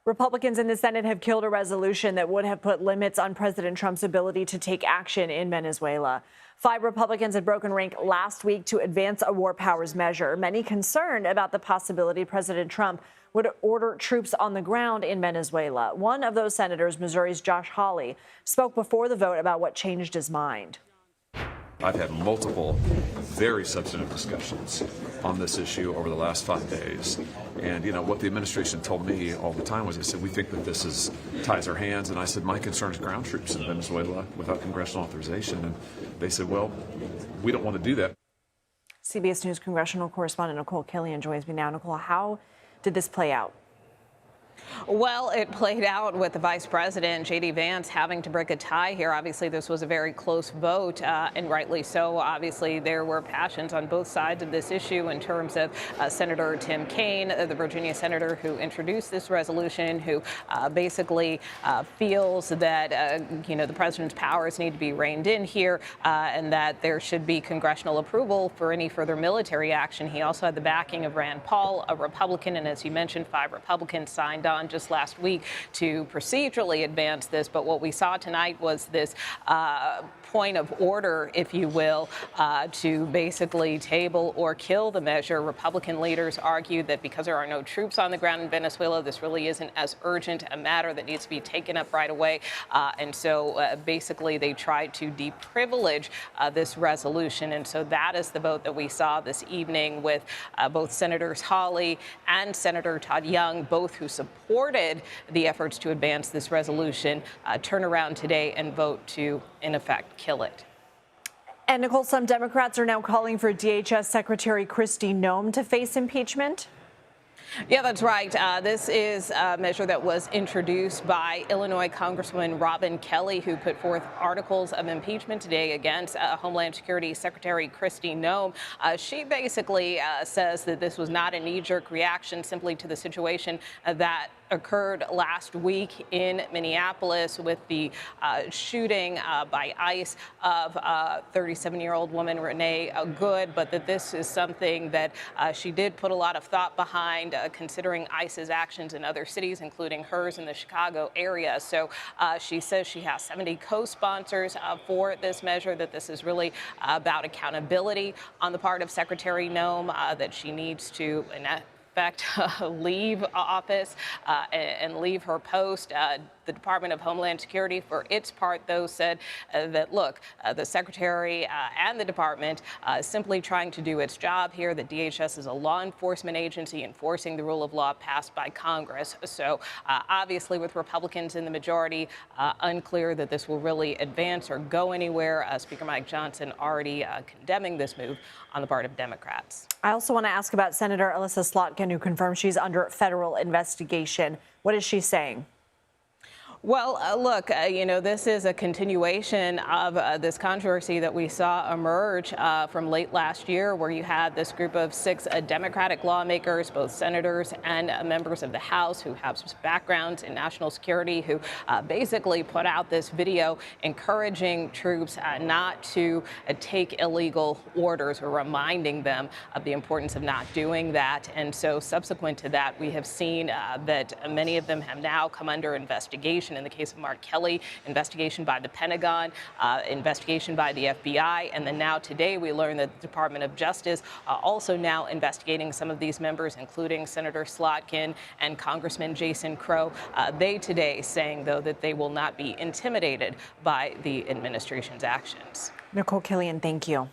Republicans in the Senate have killed a resolution that would have put limits on President Trump's ability to take action in Venezuela. 5 Republicans had broken rank last week to advance a war powers measure, many concerned about the possibility President Trump would order troops on the ground in Venezuela. One of those senators, Missouri's Josh Hawley, spoke before the vote about what changed his mind. I've had multiple very substantive discussions on this issue over the last 5 days. And, what the administration told me all the time was, they said, we think that this ties our hands. And I said, my concern is ground troops in Venezuela without congressional authorization. And they said, well, we don't want to do that. CBS News congressional correspondent Nikole Killion joins me now. Nikole, how did this play out? Well, it played out with the vice president, J.D. Vance, having to break a tie here. Obviously, this was a very close vote, and rightly so. Obviously, there were passions on both sides of this issue in terms of Senator Tim Kaine, the Virginia senator who introduced this resolution, who basically feels that, the president's powers need to be reined in here and that there should be congressional approval for any further military action. He also had the backing of Rand Paul, a Republican, and as you mentioned, 5 Republicans signed on just last week to procedurally advance this. But what we saw tonight was this point of order, if you will, to basically table or kill the measure. Republican leaders argued that because there are no troops on the ground in Venezuela, this really isn't as urgent a matter that needs to be taken up right away. And so basically they tried to deprivilege this resolution. And so that is the vote that we saw this evening with both Senators Hawley and Senator Todd Young, both who supported the efforts to advance this resolution, turn around today and vote to, in effect, kill it. And Nikole, some Democrats are now calling for DHS Secretary Kristi Noem to face impeachment. Yeah, that's right. This is a measure that was introduced by Illinois Congresswoman Robin Kelly, who put forth articles of impeachment today against Homeland Security Secretary Kristi Noem. She basically says that this was not a knee-jerk reaction simply to the situation that occurred last week in Minneapolis with the shooting by ICE of 37-year-old woman Renee Good, but that this is something that she did put a lot of thought behind, considering ICE's actions in other cities, including hers in the Chicago area. So she says she has 70 co-sponsors for this measure, that this is really about accountability on the part of Secretary Noem, that she needs to leave office and leave her post. The Department of Homeland Security, for its part, though, said that, look, the Secretary and the Department is simply trying to do its job here. The DHS is a law enforcement agency enforcing the rule of law passed by Congress. So obviously, with Republicans in the majority, unclear that this will really advance or go anywhere. Speaker Mike Johnson already condemning this move on the part of Democrats. I also want to ask about Senator Elissa Slotkin, who confirmed she's under federal investigation. What is she saying? Well, look, this is a continuation of this controversy that we saw emerge from late last year, where you had this group of 6 Democratic lawmakers, both senators and members of the House, who have some backgrounds in national security, who basically put out this video encouraging troops not to take illegal orders, or reminding them of the importance of not doing that. And so subsequent to that, we have seen that many of them have now come under investigation. In the case of Mark Kelly, investigation by the Pentagon, investigation by the FBI, and then now today we learned that the Department of Justice also now investigating some of these members, including Senator Slotkin and Congressman Jason Crow. They today saying, though, that they will not be intimidated by the administration's actions. Nikole Killion, thank you.